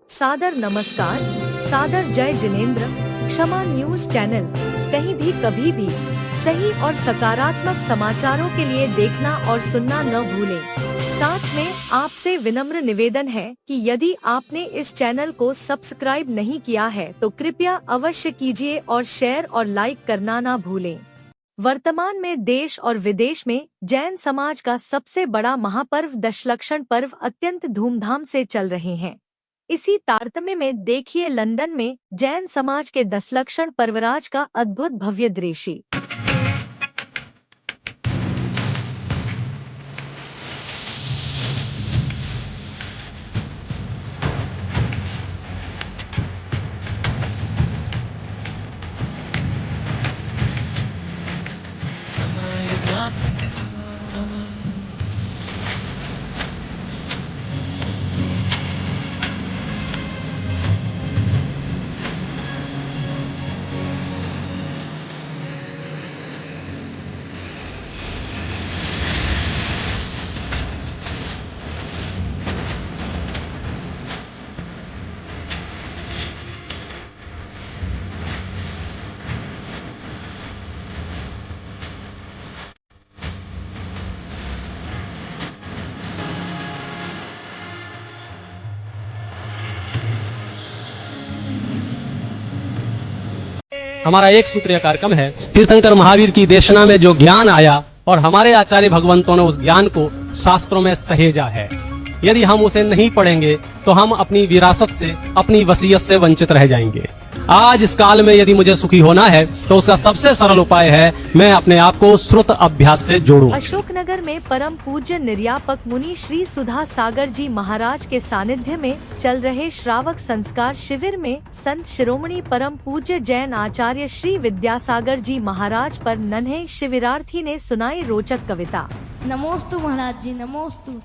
सादर नमस्कार, सादर जय जिनेंद्र। क्षमा न्यूज चैनल कहीं भी कभी भी सही और सकारात्मक समाचारों के लिए देखना और सुनना न भूलें। साथ में आपसे विनम्र निवेदन है कि यदि आपने इस चैनल को सब्सक्राइब नहीं किया है तो कृपया अवश्य कीजिए और शेयर और लाइक करना ना भूलें। वर्तमान में देश और विदेश में जैन समाज का सबसे बड़ा महापर्व दशलक्षण पर्व अत्यंत धूमधाम से चल रहे हैं। इसी तारतम्य में देखिए लंदन में जैन समाज के दशलक्षण पर्वराज का अद्भुत भव्य दृश्य। हमारा एक सूत्रीय कार्यक्रम है। तीर्थंकर महावीर की देशना में जो ज्ञान आया और हमारे आचार्य भगवंतों ने उस ज्ञान को शास्त्रों में सहेजा है। यदि हम उसे नहीं पढ़ेंगे तो हम अपनी विरासत से, अपनी वसीयत से वंचित रह जाएंगे। आज इस काल में यदि मुझे सुखी होना है तो उसका सबसे सरल उपाय है मैं अपने आप को श्रुत अभ्यास से जोड़ूं। अशोकनगर में परम पूज्य निर्यापक मुनि श्री सुधा सागर जी महाराज के सानिध्य में चल रहे श्रावक संस्कार शिविर में संत शिरोमणि परम पूज्य जैन आचार्य श्री विद्यासागर जी महाराज पर नन्हे शिविरार्थी ने सुनाई रोचक कविता। नमोस्तु महाराज जी, नमोस्तु।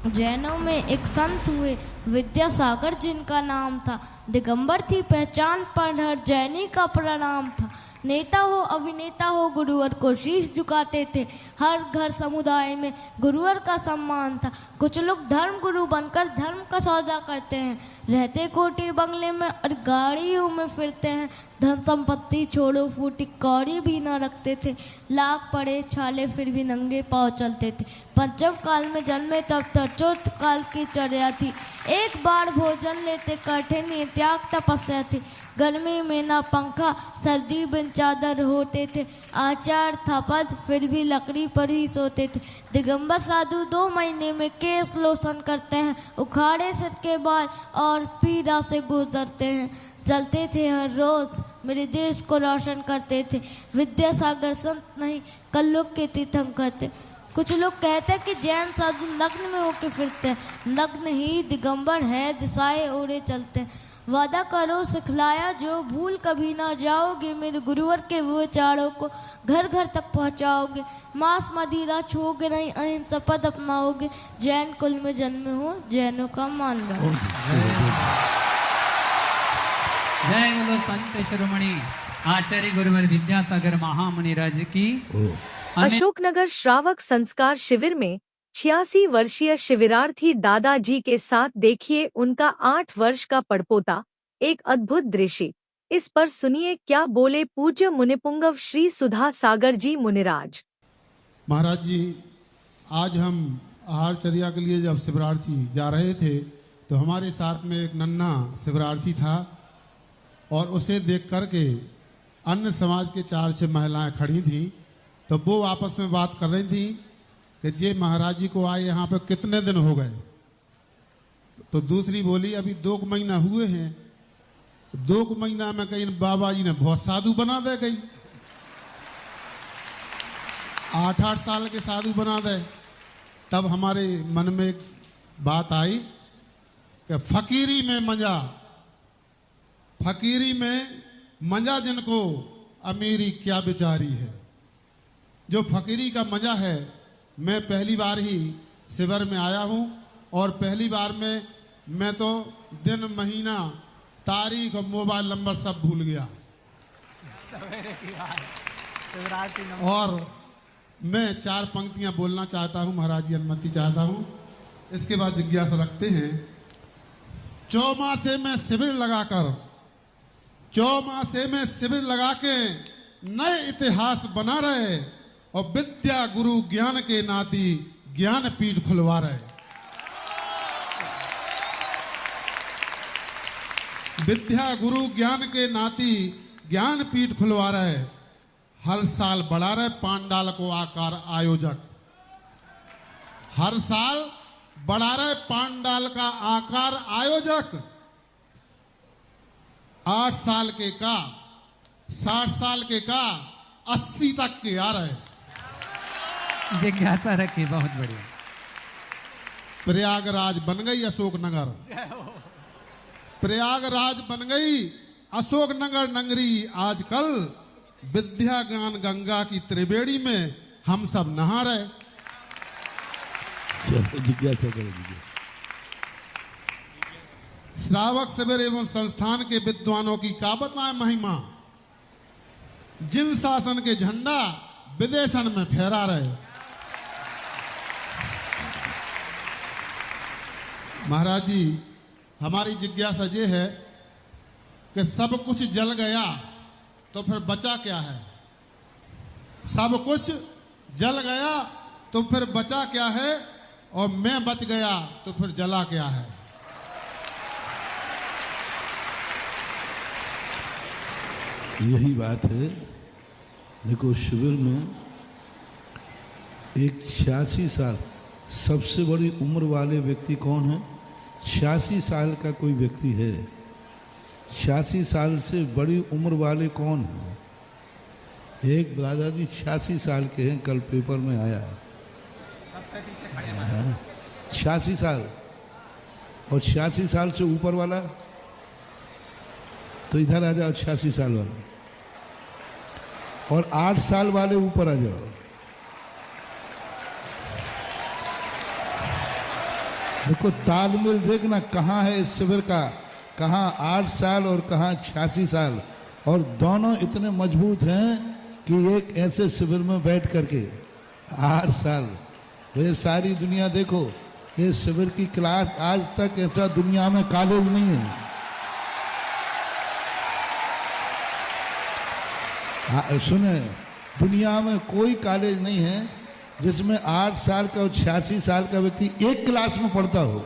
जैनों में एक संत हुए, विद्यासागर जिनका नाम था। दिगंबर थी पहचान पर हर जैनी का प्रणाम था। नेता हो अभिनेता हो गुरुवर को शीश झुकाते थे। हर घर समुदाय में गुरुवर का सम्मान था। कुछ लोग धर्म गुरु बनकर धर्म का सौदा करते हैं, रहते कोठी बंगले में और गाड़ियों में फिरते हैं। धन संपत्ति छोड़ो फूटी कौड़ी भी न रखते थे। लाख पड़े छाले फिर भी नंगे पाँव चलते थे। पंचम काल में जन्मे तब तक चौथ काल की चर्या थी। एक बार भोजन लेते कठिन त्याग तपस्या थी। गर्मी में ना पंखा, सर्दी बिन चादर होते थे। आचार था पद फिर भी लकड़ी पर ही सोते थे। दिगंबर साधु 2 महीने में केस लोशन करते हैं। उखाड़े सिर के बाल और पीड़ा से गुजरते हैं। चलते थे हर रोज मेरे देश को रोशन करते थे। विद्यासागर संत नहीं कलयुग के तीर्थंकर थे। कुछ लोग कहते हैं कि जैन साधु नग्न में होके फिरते हैं। नग्न ही दिगंबर है, दिशाएं ओढ़े चलते हैं। वादा करो सिखलाया जो, भूल कभी ना जाओगे। मेरे गुरुवर के विचारों को घर घर तक पहुंचाओगे। मांस मदिरा छोगे नहीं, अहिंसा पद अपनाओगे। जैन कुल में जन्मे हो, जैनों का मान लो। जय बोलो संत शिरोमणि आचार्य गुरुवर विद्यासागर महामुनि राज की। अशोकनगर श्रावक संस्कार शिविर में 86 वर्षीय शिविरार्थी दादाजी के साथ देखिए उनका 8 वर्ष का पड़पोता। एक अद्भुत दृश्य। इस पर सुनिए क्या बोले पूज्य मुनिपुंगव श्री सुधा सागर जी मुनिराज। महाराज जी, आज हम आहारचर्या के लिए जब शिविरार्थी जा रहे थे तो हमारे साथ में एक नन्हा शिविरार्थी था और उसे देख करके अन्य समाज के 4-6 महिलाएं खड़ी थीं। तो वो आपस में बात कर रही थी कि जे महाराज जी को आए यहाँ पे कितने दिन हो गए। तो दूसरी बोली अभी 2 महीना हुए हैं। 2 महीना में कहीं बाबा जी ने बहुत साधु बना दे, गई 8-8 साल के साधु बना दे। तब हमारे मन में एक बात आई कि फकीरी में मजा, फकीरी में मजा जिनको अमीरी क्या बेचारी है। जो फकीरी का मजा है, मैं पहली बार ही शिविर में आया हूं और पहली बार में मैं तो दिन महीना तारीख और मोबाइल नंबर सब भूल गया। और मैं 4 पंक्तियां बोलना चाहता हूं, महाराज जी अनुमति चाहता हूं। इसके बाद जिज्ञासा रखते हैं चौमासे में शिविर लगा के नए इतिहास बना रहे और विद्या गुरु ज्ञान के नाती ज्ञान पीठ खुलवा रहे। विद्या गुरु ज्ञान के नाती ज्ञान पीठ खुलवा रहे। हर साल बढ़ा रहे पांडाल को आकार आयोजक, हर साल बढ़ा रहे पांडाल का आकार आयोजक। 8 साल के का, 60 साल के का, 80 तक के आ रहे। जिज्ञासा रखी, बहुत बढ़िया। प्रयागराज बन गई अशोकनगर, प्रयागराज बन गई अशोकनगर नगरी। आजकल विद्या ज्ञान गंगा की त्रिवेणी में हम सब नहा रहे। श्रावक शिविर एवं संस्थान के विद्वानों की का बताएं महिमा, जिन शासन के झंडा विदेशन में फहरा रहे। महाराज जी, हमारी जिज्ञासा ये है कि सब कुछ जल गया तो फिर बचा क्या है? सब कुछ जल गया तो फिर बचा क्या है? और मैं बच गया तो फिर जला क्या है? यही बात है। देखो, शिविर में एक 86 साल सबसे बड़ी उम्र वाले व्यक्ति कौन है? 86 साल का कोई व्यक्ति है। 86 साल से बड़ी उम्र वाले कौन है? एक दादाजी 86 साल के हैं, कल पेपर में आया। 86 साल। और 86 साल से ऊपर वाला तो इधर आ जाओ, 86 साल वाला। और 8 साल वाले ऊपर आ जाओ। देखो तालमेल देखना कहाँ है इस शिविर का, कहाँ 8 साल और कहाँ 86 साल। और दोनों इतने मजबूत हैं कि एक ऐसे शिविर में बैठ करके 8 साल, ये सारी दुनिया देखो, ये शिविर की क्लास आज तक ऐसा दुनिया में कॉलेज नहीं है। सुने, दुनिया में कोई कॉलेज नहीं है जिसमें 8 साल का और 86 साल का व्यक्ति एक क्लास में पढ़ता हो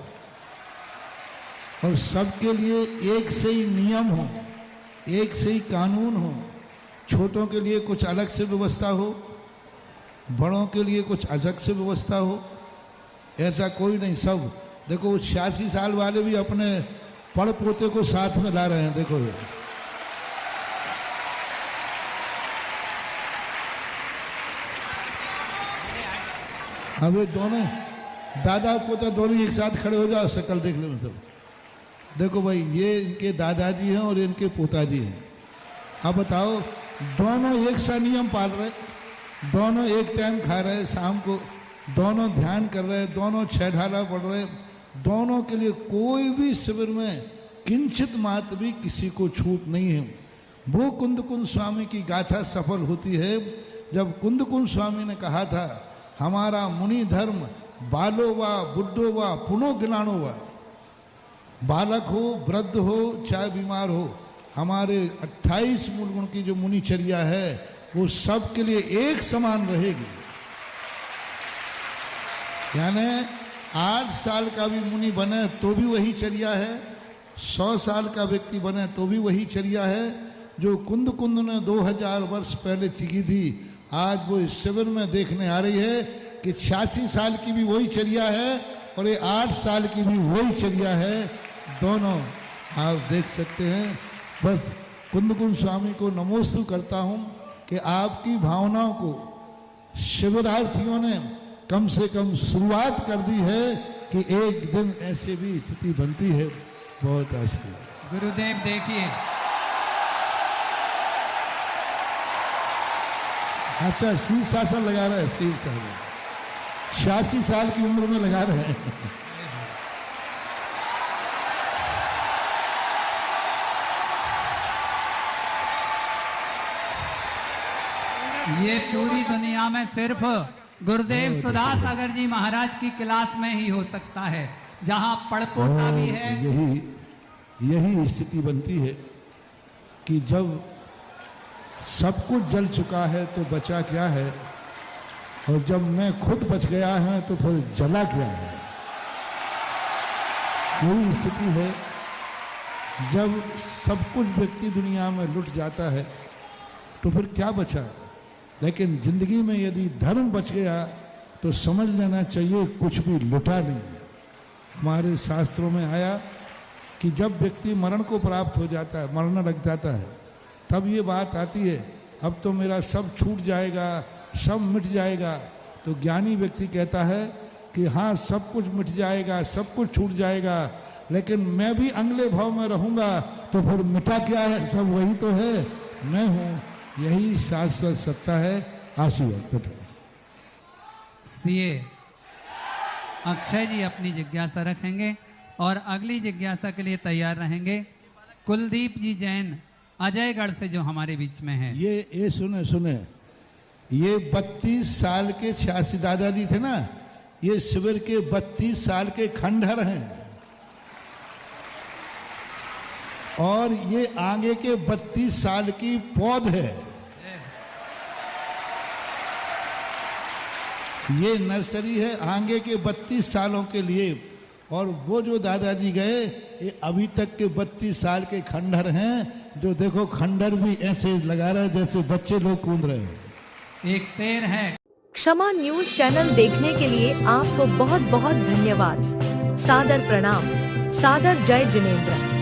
और सबके लिए एक से ही नियम हो, एक से ही कानून हो। छोटों के लिए कुछ अलग से व्यवस्था हो, बड़ों के लिए कुछ अलग से व्यवस्था हो, ऐसा कोई नहीं। सब देखो, 86 साल वाले भी अपने पड़ पोते को साथ में ला रहे हैं। देखो, ये अब ये दोनों दादा पोता दोनों एक साथ खड़े हो जाओ, शक्ल देख लो सब। देखो भाई, ये इनके दादाजी हैं और इनके पोताजी हैं। अब बताओ, दोनों एक सा नियम पाल रहे, दोनों एक टाइम खा रहे शाम को, दोनों ध्यान कर रहे, दोनों 6 ढाला पढ़ रहे, दोनों के लिए कोई भी शिविर में किंचित मात्र भी किसी को छूट नहीं है। वो कुंदकुंद स्वामी की गाथा सफल होती है जब कुंदकुंद स्वामी ने कहा था, हमारा मुनि धर्म बालो वा बुड्ढो वा पुनो गिलानो वा, बालक हो वृद्ध हो चाहे बीमार हो, हमारे 28 मूल गुण की जो मुनिचर्या है वो सबके लिए एक समान रहेगी। यानी 8 साल का भी मुनि बने तो भी वही चर्या है, 100 साल का व्यक्ति बने तो भी वही चर्या है जो कुंद ने 2000 वर्ष पहले टिकी थी। आज वो इस शिविर में देखने आ रही है कि 86 साल की भी वही चर्या है और ये 8 साल की भी वही चर्या है। दोनों आप देख सकते हैं। बस कुंदकुंद स्वामी को नमोस्तु करता हूं कि आपकी भावनाओं को शिविरार्थियों ने कम से कम शुरुआत कर दी है कि एक दिन ऐसे भी स्थिति बनती है। बहुत आशीर्वाद। गुरुदेव देखिए, अच्छा शीर्षासन लगा रहे हैं, शीर्षासन 86 साल की उम्र में लगा रहे हैं। ये पूरी दुनिया में सिर्फ गुरुदेव सुधा सागर जी महाराज की क्लास में ही हो सकता है, जहां पड़पोता भी है। यही यही स्थिति बनती है कि जब सब कुछ जल चुका है तो बचा क्या है, और जब मैं खुद बच गया है तो फिर जला क्या है। यही स्थिति है जब सब कुछ व्यक्ति दुनिया में लुट जाता है तो फिर क्या बचा। लेकिन जिंदगी में यदि धर्म बच गया तो समझ लेना चाहिए कुछ भी लुटा नहीं। हमारे शास्त्रों में आया कि जब व्यक्ति मरण को प्राप्त हो जाता है, मरने लग जाता है, तब ये बात आती है अब तो मेरा सब छूट जाएगा, सब मिट जाएगा। तो ज्ञानी व्यक्ति कहता है कि हाँ सब कुछ मिट जाएगा, सब कुछ छूट जाएगा, लेकिन मैं भी अगले भाव में रहूंगा तो फिर मिटा क्या है, सब वही तो है, मैं हूं। यही शाश्वत सत्ता है। आशीर्वाद। सीए अक्षय जी अपनी जिज्ञासा रखेंगे और अगली जिज्ञासा के लिए तैयार रहेंगे। कुलदीप जी जैन अजयगढ़ से जो हमारे बीच में है। ये सुने ये 32 साल के 86 दादाजी थे ना, ये शिविर के 32 साल के खंडहर हैं, और ये आगे के 32 साल की पौध है। ये नर्सरी है आगे के 32 सालों के लिए, और वो जो दादाजी गए ये अभी तक के 32 साल के खंडहर हैं, जो देखो खंडहर भी ऐसे लगा रहे जैसे बच्चे लोग कूद रहे हैं। एक शेर है। क्षमा न्यूज चैनल देखने के लिए आपको बहुत बहुत धन्यवाद। सादर प्रणाम। सादर जय जिनेंद्र।